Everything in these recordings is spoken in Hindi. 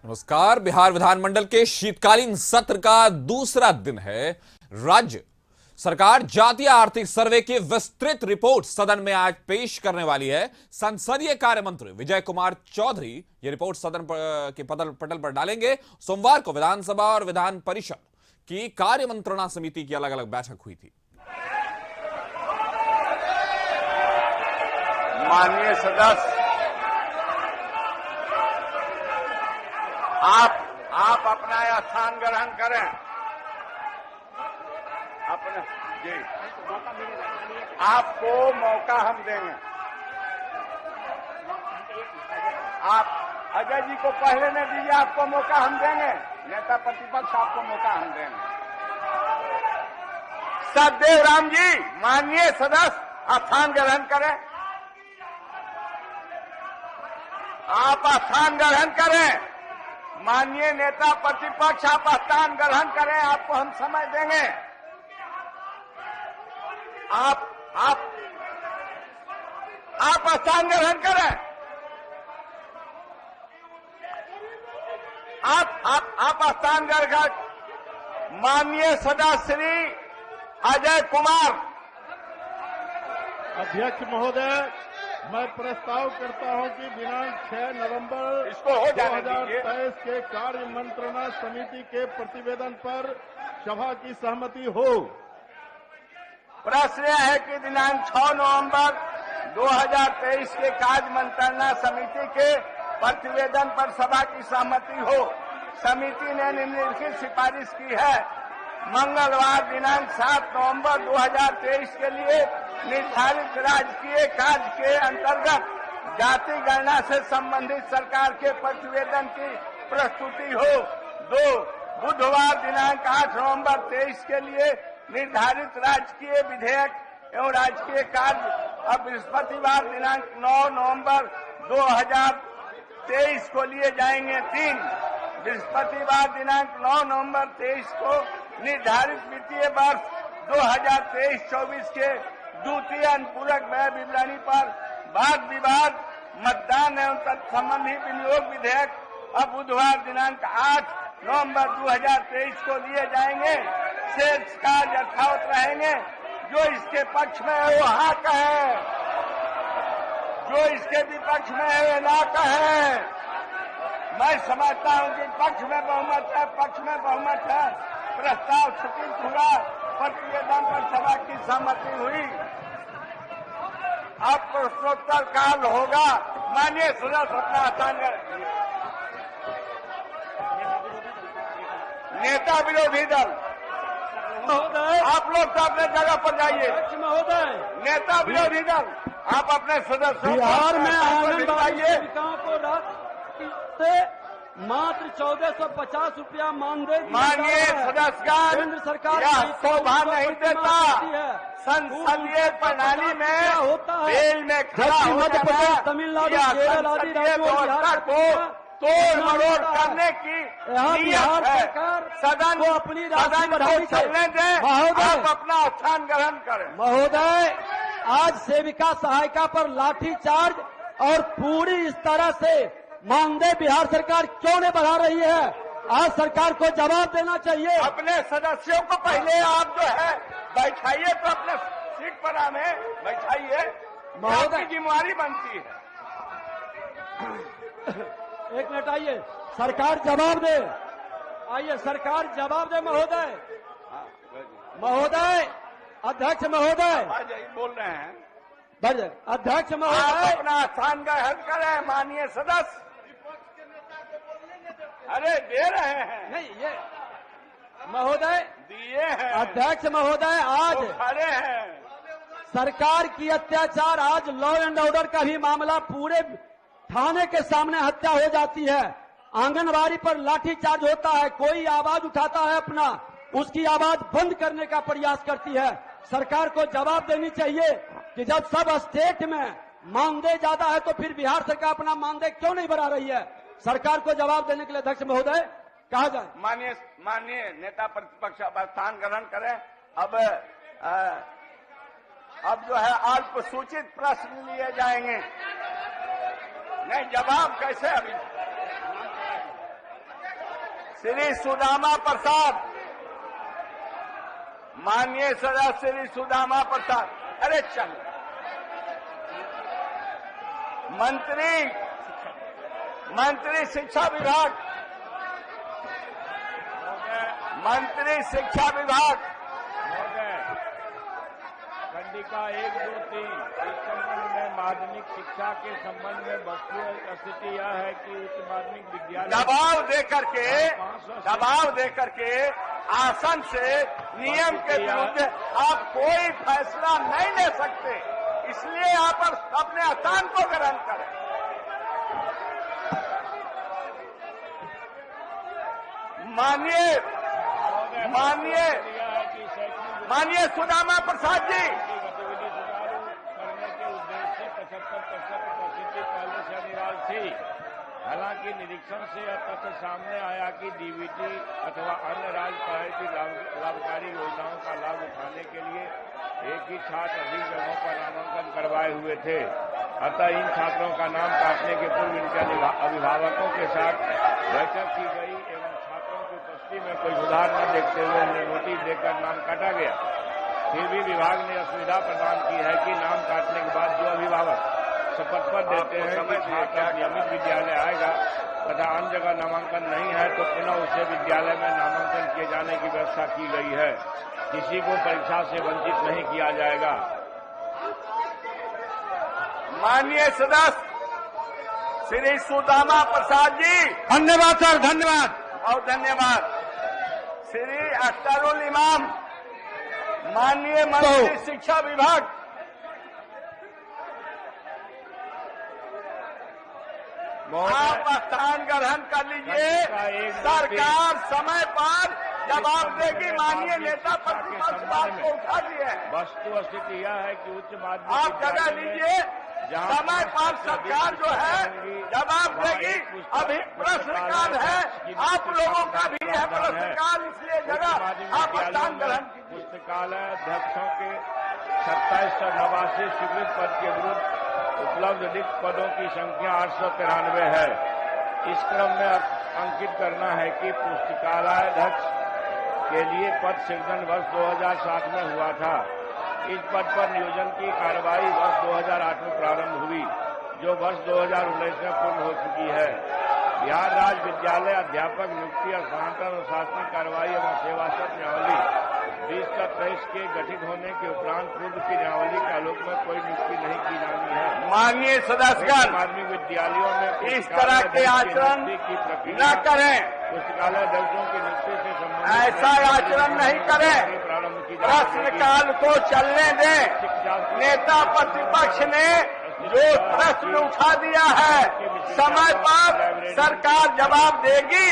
नमस्कार। बिहार विधानमंडल के शीतकालीन सत्र का दूसरा दिन है। राज्य सरकार जातीय आर्थिक सर्वे की विस्तृत रिपोर्ट सदन में आज पेश करने वाली है। संसदीय कार्य मंत्री विजय कुमार चौधरी ये रिपोर्ट सदन के पटल पर डालेंगे। सोमवार को विधानसभा और विधान परिषद की कार्य मंत्रणा समिति की अलग अलग बैठक हुई थी। माननीय सदस्य, आप अपना स्थान ग्रहण करें। अपने जी, आपको मौका हम देंगे। आप अजय जी को पहले न दीजिए, आपको मौका हम देंगे। नेता प्रतिपक्ष आपको मौका हम देंगे। सतदेव राम जी, माननीय सदस्य स्थान ग्रहण करें। आप स्थान ग्रहण करें। माननीय नेता प्रतिपक्ष आप स्थान ग्रहण करें, आपको हम समय देंगे। आप स्थान ग्रहण करें। आप स्थान ग्रहण। माननीय सदस्य श्री अजय कुमार। अध्यक्ष महोदय, मैं प्रस्ताव करता हूं कि दिनांक 6 नवंबर इसको हो जाने 2023 के कार्य मंत्रणा समिति के प्रतिवेदन पर सभा की सहमति हो। प्रश्न यह है कि दिनांक 6 नवंबर 2023 के कार्य मंत्रणा समिति के प्रतिवेदन पर सभा की सहमति हो। समिति ने निम्नलिखित सिफारिश की है। मंगलवार दिनांक 7 नवंबर 2023 के लिए निर्धारित राजकीय कार्य के अंतर्गत जाति गणना से संबंधित सरकार के प्रतिवेदन की प्रस्तुति हो। 2 बुधवार दिनांक 8 नवंबर 23 के लिए निर्धारित राजकीय विधेयक एवं राजकीय कार्य अब बृहस्पतिवार दिनांक 9 नवंबर 2023 को लिए जाएंगे। 3 बृहस्पतिवार दिनांक 9 नवंबर 23 को निर्धारित वित्तीय वर्ष 2023-24 के द्वितीय अनुपूरक व्यय विवरणी पर वाद विवाद मतदान एवं तत्संबंधी विनियोग विधेयक अब बुधवार दिनांक 8 नवंबर 2023 को लिए जाएंगे। शेष कार्य यथावत रहेंगे। जो इसके पक्ष में है वो हाँ कहे, जो इसके विपक्ष में है वे ना कहे। मैं समझता हूं कि पक्ष में बहुमत है, पक्ष में बहुमत है। प्रस्ताव स्वीकृत हुआ। प्रतिवेदन पर सभा की सहमति हुई। अब प्रश्नोत्तर काल होगा। माननीय सदस्य अपना स्थान करें। नेता विरोधी दल महोदय, आप लोग तो अपने जगह पर जाइए। महोदय, नेता विरोधी दल आप अपने सदस्यों बिहार में आंगनबाड़ी सेविकाओं को रात मात्र 1450 रुपया मानदेय। माननीय सदस्यगण, केंद्र सरकार यह शोभा नहीं देता। संसदीय प्रणाली में होता है बेल में खड़ा हो मध्य प्रदेश, जाना, तमिलनाडु, यह केरल आदि संसदीय व्यवस्था को तोड़ मरोड़ करने की बिहार है। सरकार सदन को अपनी राशि सदन को बढ़ानी चलने दें। महोदय, आप अपना स्थान ग्रहण करें। महोदय, आज सेविका सहायिका पर लाठीचार्ज और पूरी इस तरह से मानदेय बिहार सरकार क्यों नहीं बढ़ा रही है? आज सरकार को जवाब देना चाहिए। अपने सदस्यों को पहले आप जो है बैठाइए, तो अपने सीट पर हमें बैठाइए। महोदय, जिम्मेवारी बनती है। एक मिनट आइए, सरकार जवाब दे। आइए, सरकार जवाब दे। महोदय, महोदय, अध्यक्ष महोदय बोल रहे हैं। अध्यक्ष आप महोदय, अपना स्थान ग्रहण करें। माननीय सदस्य, अरे दे रहे हैं। नहीं ये महोदय दिए हैं। अध्यक्ष महोदय, आज वो खड़े हैं। सरकार की अत्याचार, आज लॉ एंड ऑर्डर का भी मामला, पूरे थाने के सामने हत्या हो जाती है। आंगनबाड़ी पर लाठीचार्ज होता है। कोई आवाज उठाता है अपना, उसकी आवाज बंद करने का प्रयास करती है। सरकार को जवाब देनी चाहिए कि जब सब स्टेट में मानदेय ज्यादा है तो फिर बिहार सरकार अपना मानदेय क्यों नहीं बढ़ा रही है? सरकार को जवाब देने के लिए अध्यक्ष महोदय कहा जाए। माननीय नेता प्रतिपक्ष अब स्थान ग्रहण करें। अब जो है अल्प सूचित प्रश्न लिए जाएंगे। नहीं, जवाब कैसे? अभी श्री सुदामा प्रसाद, माननीय सदस्य श्री सुदामा प्रसाद, अरे चल, मंत्री शिक्षा विभाग, मंत्री शिक्षा विभाग। खंडिका 1, 2, 3 इस संबंध में माध्यमिक शिक्षा के संबंध में वस्तुतः स्थिति यह है कि उच्च माध्यमिक विद्यालय दबाव देकर के आसन से नियम के विरुद्ध आप कोई फैसला नहीं ले सकते, इसलिए आप अपने स्थान को ग्रहण करें। माननीय सुदामा प्रसाद जी, गतिविधि सुचारू करने के उद्देश्य से 75% उपस्थिति पहले से अनिवार्य थी। हालांकि निरीक्षण से यह तथ्य सामने आया कि डीबीटी अथवा अन्य राज्य प्रायोजित लाभकारी योजनाओं का लाभ उठाने के लिए एक ही छात्र अधिक जगहों पर नामांकन करवाए हुए थे। अतः इन छात्रों का नाम काटने के पूर्व इनके अभिभावकों के साथ बैठक की गई एवं छात्रों की उपस्थिति में कोई सुधार न देखते हुए उन्हें नोटिस देकर नाम काटा गया। फिर भी विभाग ने असुविधा प्रदान की है कि नाम काटने के बाद जो अभिभावक शपथ पर देते हैं कि छात्र नियमित विद्यालय आएगा तथा अन्य जगह नामांकन नहीं है तो पुनः उसे विद्यालय में नामांकन किए जाने की व्यवस्था की गई है। किसी को परीक्षा से वंचित नहीं किया जाएगा। माननीय सदस्य श्री सुदामा प्रसाद जी, धन्यवाद सर, धन्यवाद। और धन्यवाद श्री अख्तरुल इमाम, माननीय मंत्री शिक्षा विभाग। आप स्थान ग्रहण कर लीजिए। सरकार समय पर जवाब देगी। माननीय नेता प्रतिपक्ष बात को उठा दिए। वस्तु स्थिति यह है कि उच्च माध्यमिक आप जगह लीजिए, समय पर सरकार जो है जवाब देगी। अभी प्रश्नकाल है, आप लोगों का भी है प्रश्नकाल, इसलिए जगह आप स्थान ग्रहण कीजिए। पुस्तकालय अध्यक्षों के 2789 स्वीकृत पद के विरुद्ध उपलब्ध रिक्त पदों की संख्या 893 है। इस क्रम में अंकित करना है कि पुस्तकालय अध्यक्ष के लिए पद सृजन वर्ष 2007 में हुआ था। इस पद पर नियोजन की कार्रवाई वर्ष 2008 में प्रारंभ हुई, जो वर्ष 2019 में पूर्ण हो चुकी है। बिहार राज्य विद्यालय अध्यापक नियुक्ति, स्थानांतरण और शासनिक कार्रवाई एवं सेवासद न्यायावली 2023 के गठित होने के उपरांत पूर्व की न्यायावली के आलोक में कोई नियुक्ति नहीं की जानी है। माननीय सदस्यगण, माध्यमिक विद्यालयों में इस तरह के आचरण न करें, पुस्तकालय अध्यक्षों की नियुक्ति से संबंधित ऐसा आचरण नहीं करें। प्रारंभ की प्रश्नकाल को चलने दें। नेता प्रतिपक्ष ने जो प्रश्न उठा दिया है, समय पर सरकार जवाब देगी।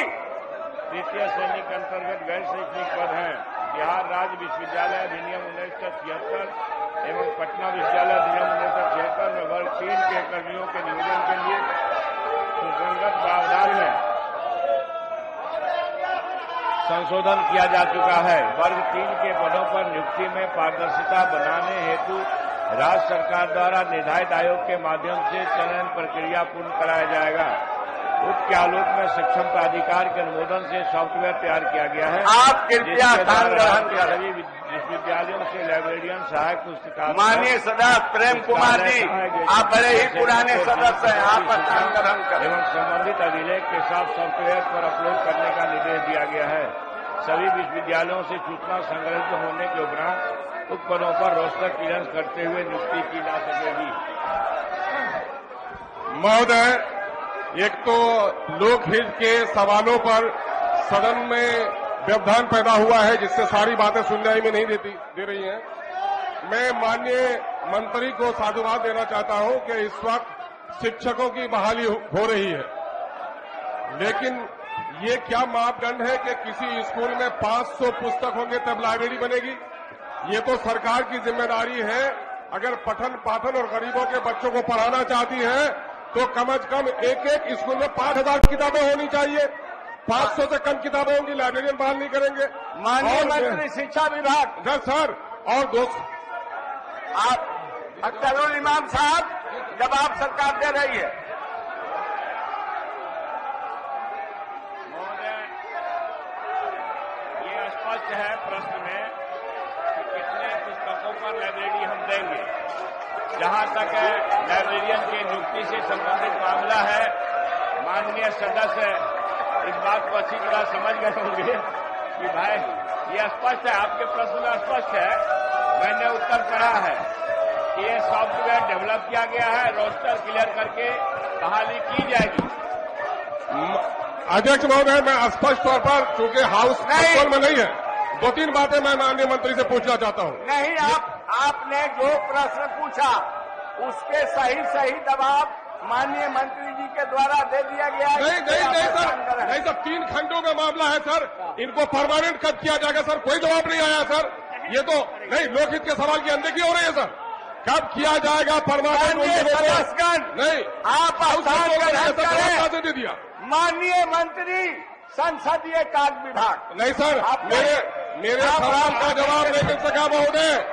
तृतीय श्रेणी के अंतर्गत गैर शैक्षणिक पद हैं। बिहार राज्य विश्वविद्यालय अधिनियम 1976 एवं पटना विश्वविद्यालय अधिनियम 1976 में वर्ग 3 के कर्मियों के नियोजन के लिए सुसंगत प्रावधान में संशोधन किया जा चुका है। वर्ग 3 के पदों पर नियुक्ति में पारदर्शिता बनाने हेतु राज्य सरकार द्वारा निर्धारित आयोग के माध्यम से चयन प्रक्रिया पूर्ण कराया जाएगा। उसके आलोक में सक्षम प्राधिकार के अनुमोदन से सॉफ्टवेयर तैयार किया गया है। आप कृपया स्थान ग्रहण करें। सभी विश्वविद्यालयों से लाइब्रेरियन, सहायक पुस्तकालय। माननीय सदस्य प्रेम कुमार जी, आप बड़े ही पुराने सदस्य हैं, आप स्थान ग्रहण करें। एवं संबंधित अभिलेख के साथ सॉफ्टवेयर पर अपलोड करने का निर्देश दिया गया है। सभी विश्वविद्यालयों से सूचना संग्रहित होने के उपरांत उक्त पदों पर रोस्टर क्लियरेंस करते हुए नियुक्ति की जा सकेगी। महोदय, एक तो लोकहित के सवालों पर सदन में व्यवधान पैदा हुआ है, जिससे सारी बातें सुनवाई में नहीं दे रही हैं। मैं माननीय मंत्री को साधुवाद देना चाहता हूं कि इस वक्त शिक्षकों की बहाली हो रही है, लेकिन ये क्या मापदंड है कि किसी स्कूल में 500 पुस्तक होंगे तब लाइब्रेरी बनेगी? ये तो सरकार की जिम्मेदारी है। अगर पठन पाठन और गरीबों के बच्चों को पढ़ाना चाहती है तो कम से कम एक स्कूल में 5000 किताबें होनी चाहिए। 500 से कम किताबें होंगी, लाइब्रेरियन बहाल नहीं करेंगे। माननीय मंत्री शिक्षा विभाग। सर, और दोस्त आप अख्तरुल इमाम साहब, जवाब सरकार दे रही है। स्पष्ट है प्रश्न में कि कितने पुस्तकों पर लाइब्रेरी हम देंगे। जहां तक लाइब्रेरियन की नियुक्ति से संबंधित मामला है, माननीय सदस्य इस बात को अच्छी तरह समझ गए होंगे कि भाई ये स्पष्ट है, आपके प्रश्न में स्पष्ट है, मैंने उत्तर पढ़ा है कि ये सॉफ्टवेयर डेवलप किया गया है, रोस्टर क्लियर करके बहाली की जाएगी। अध्यक्ष महोदय, मैं स्पष्ट तौर पर, चूंकि हाउस कंट्रोल में नहीं है, 2-3 बातें मैं माननीय मंत्री से पूछना चाहता हूं। नहीं, आपने जो प्रश्न पूछा उसके सही जवाब माननीय मंत्री जी के द्वारा दे दिया गया है। नहीं सर, 3 खंडों में मामला है सर, इनको परमानेंट कब किया जाएगा सर? कोई जवाब नहीं आया सर। ये तो नहीं, लोकहित के सवाल की अनदेखी हो रही है सर। कब किया जाएगा परमानेंट? नहीं, आप से दे दिया माननीय मंत्री संसदीय कार्य विभाग। नहीं सर, मेरे सवाल का जवाब नहीं मिल सका महोदय,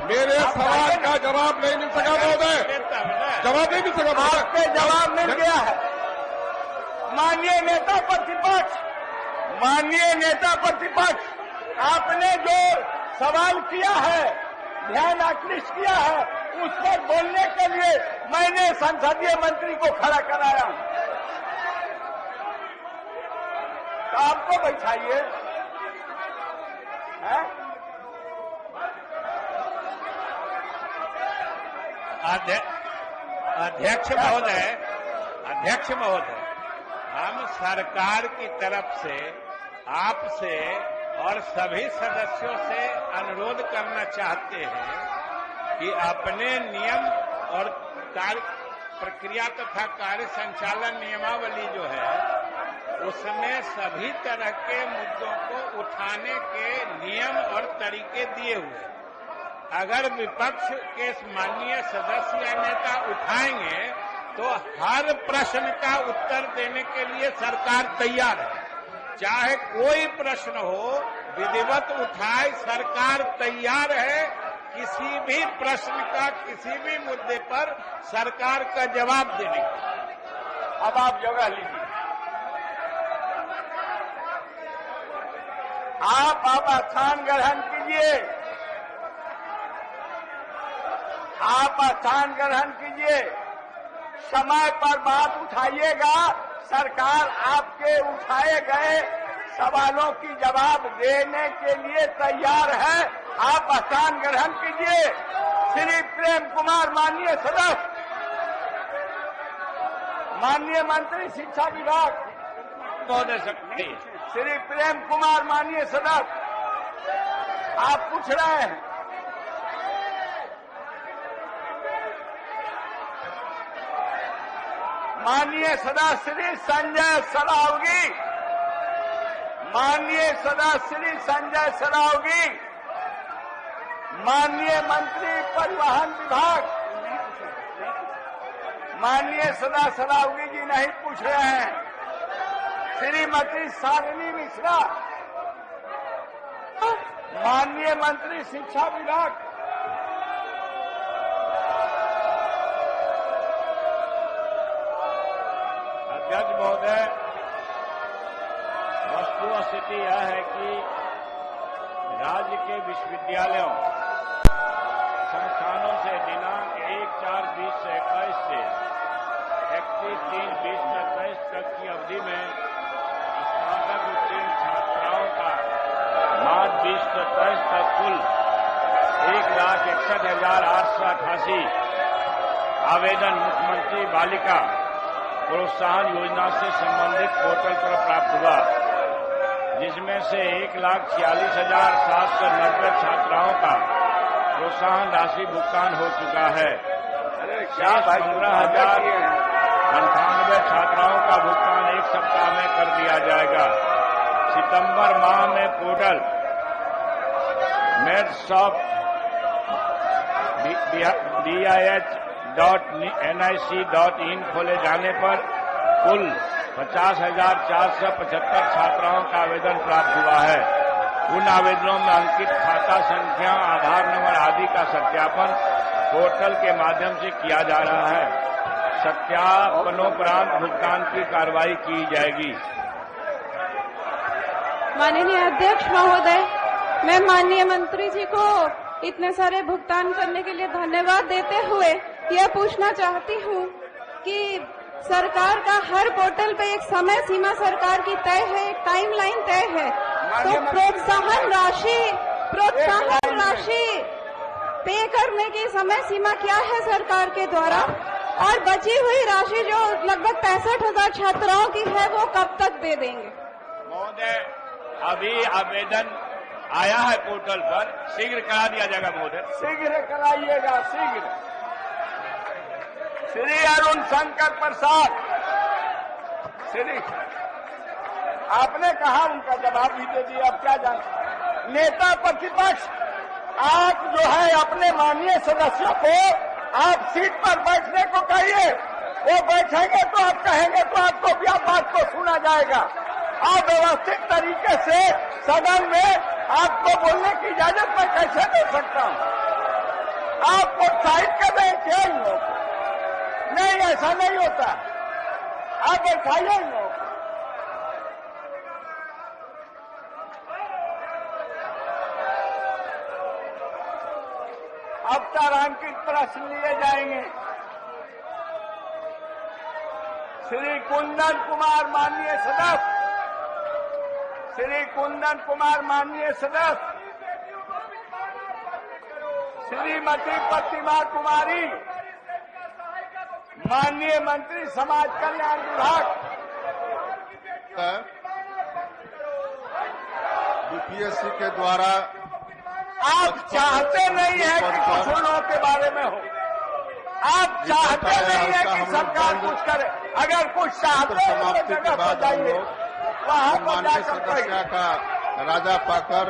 मेरे सवाल का जवाब नहीं मिल सका महोदय, जवाब नहीं मिल सका महोदय। आपके जवाब मिल गया है। माननीय नेता प्रतिपक्ष, आपने जो सवाल किया है, ध्यान आकृष्ट किया है, उस पर बोलने के लिए मैंने संसदीय मंत्री को खड़ा कराया हूं। तो आपको बैठाइए। अध्यक्ष महोदय, हम सरकार की तरफ से आपसे और सभी सदस्यों से अनुरोध करना चाहते हैं कि अपने नियम और कार्य प्रक्रिया तथा कार्य संचालन नियमावली जो है उसमें सभी तरह के मुद्दों को उठाने के नियम और तरीके दिए हुए। अगर विपक्ष के माननीय सदस्य या नेता उठाएंगे तो हर प्रश्न का उत्तर देने के लिए सरकार तैयार है। चाहे कोई प्रश्न हो, विधिवत उठाए, सरकार तैयार है। किसी भी प्रश्न का, किसी भी मुद्दे पर सरकार का जवाब देने का। अब आप जगह लीजिए। आप स्थान ग्रहण कीजिए। आप स्थान ग्रहण कीजिए। समय पर बात उठाइएगा। सरकार आपके उठाए गए सवालों की जवाब देने के लिए तैयार है। आप स्थान ग्रहण कीजिए। श्री प्रेम कुमार माननीय सदस्य, माननीय मंत्री शिक्षा विभाग महोदय शक्ति, श्री प्रेम कुमार माननीय सदस्य, आप पूछ रहे हैं। माननीय सदस्य श्री संजय सरावगी, माननीय सदस्य श्री संजय सरावगी, माननीय मंत्री परिवहन विभाग, माननीय सदस्य सरावगी जी नहीं पूछ रहे हैं। श्रीमती शालिनी मिश्रा, माननीय मंत्री शिक्षा विभाग, अध्यक्ष महोदय, वस्तुस्थिति यह है कि राज्य के विश्वविद्यालयों, संस्थानों से दिनांक 1/4/2021 से 31/3/2021 तक की अवधि में स्नातक उत्तीर्ण छात्राओं का मार्च 2023 तक कुल 1,61,888 आवेदन मुख्यमंत्री बालिका प्रोत्साहन योजना से संबंधित पोर्टल पर प्राप्त हुआ, जिसमें से 1,46,790 छात्राओं का प्रोत्साहन राशि भुगतान हो चुका है। 15,098 छात्राओं का भुगतान 1 सप्ताह में कर दिया जाएगा। सितंबर माह में पोर्टल DIH.nic.in खोले जाने पर कुल 50,475 छात्राओं का आवेदन प्राप्त हुआ है। उन आवेदनों में अंकित खाता संख्या, आधार नंबर आदि का सत्यापन पोर्टल के माध्यम से किया जा रहा है। सत्यापनोपरांत भुगतान की कार्रवाई की जाएगी। माननीय अध्यक्ष महोदय, मैं माननीय मंत्री जी को इतने सारे भुगतान करने के लिए धन्यवाद देते हुए यह पूछना चाहती हूँ कि सरकार का हर पोर्टल पे एक समय सीमा सरकार की तय है, एक टाइमलाइन तय है, तो प्रोत्साहन राशि पे करने की समय सीमा क्या है सरकार के द्वारा, और बची हुई राशि जो लगभग 65,000 छात्राओं की है वो कब तक दे देंगे? महोदय, अभी आवेदन आया है पोर्टल पर, शीघ्र करा दिया जाएगा महोदय। शीघ्र कराइएगा, शीघ्र। श्री अरुण शंकर प्रसाद, श्री, आपने कहा, उनका जवाब भी दे दिया, अब क्या जाना। नेता प्रतिपक्ष, आप जो है अपने माननीय सदस्यों को आप सीट पर बैठने को कहिए, वो बैठेंगे तो आप कहेंगे तो आपको भी आप बात को सुना जाएगा। आप व्यवस्थित तरीके से सदन में आपको बोलने की इजाजत मैं कैसे दे सकता हूं? आप प्रोत्साहित कर रहे हैं क्या इन लोग? नहीं, ऐसा नहीं होता। आप बैठाइए इन लोग। अब तारांकित प्रश्न लिए जाएंगे। श्री कुंदन कुमार माननीय सदस्य, श्री कुंदन कुमार माननीय सदस्य, श्रीमती प्रतिमा कुमारी माननीय मंत्री समाज कल्याण विभाग। बीपीएससी के द्वारा आप चाहते नहीं है कि किसानों के बारे में हो, आप चाहते नहीं है कि सरकार कुछ करे। अगर कुछ चाहते हैं तो समाप्ति के बाद हम लोग सम्मानीय सदस्य का राजा पाकर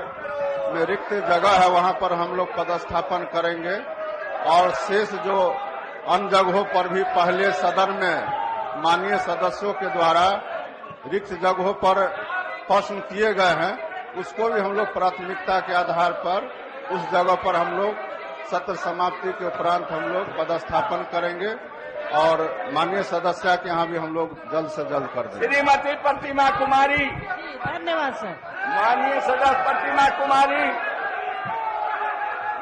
में रिक्त जगह है, वहां पर हम लोग पदस्थापन करेंगे और शेष जो अन्य जगहों पर भी पहले सदन में माननीय सदस्यों के द्वारा रिक्त जगहों पर प्रश्न किए गए हैं, उसको भी हम लोग प्राथमिकता के आधार पर उस जगह पर हम लोग सत्र समाप्ति के उपरांत हम लोग पदस्थापन करेंगे और माननीय सदस्य के यहाँ भी हम लोग जल्द से जल्द कर देंगे। श्रीमती प्रतिमा कुमारी, धन्यवाद सर। माननीय सदस्य प्रतिमा कुमारी,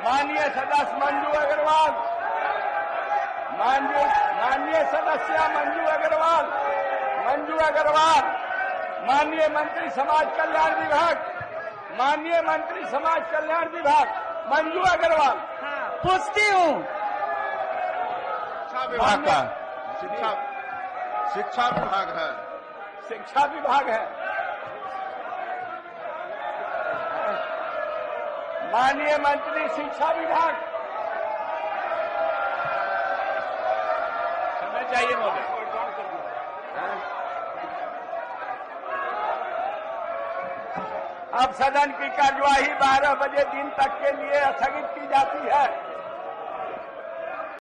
माननीय सदस्य मंजू अग्रवाल, माननीय सदस्य मंजू अग्रवाल, माननीय मंत्री समाज कल्याण विभाग, माननीय मंत्री समाज कल्याण विभाग मंजू अग्रवाल। पूछती हूँ शिक्षा विभाग का शिक्षा विभाग है, शिक्षा विभाग है। माननीय मंत्री शिक्षा विभाग, समय चाहिए महोदय। अब सदन की कार्यवाही 12 बजे दिन तक के लिए स्थगित की जाती है।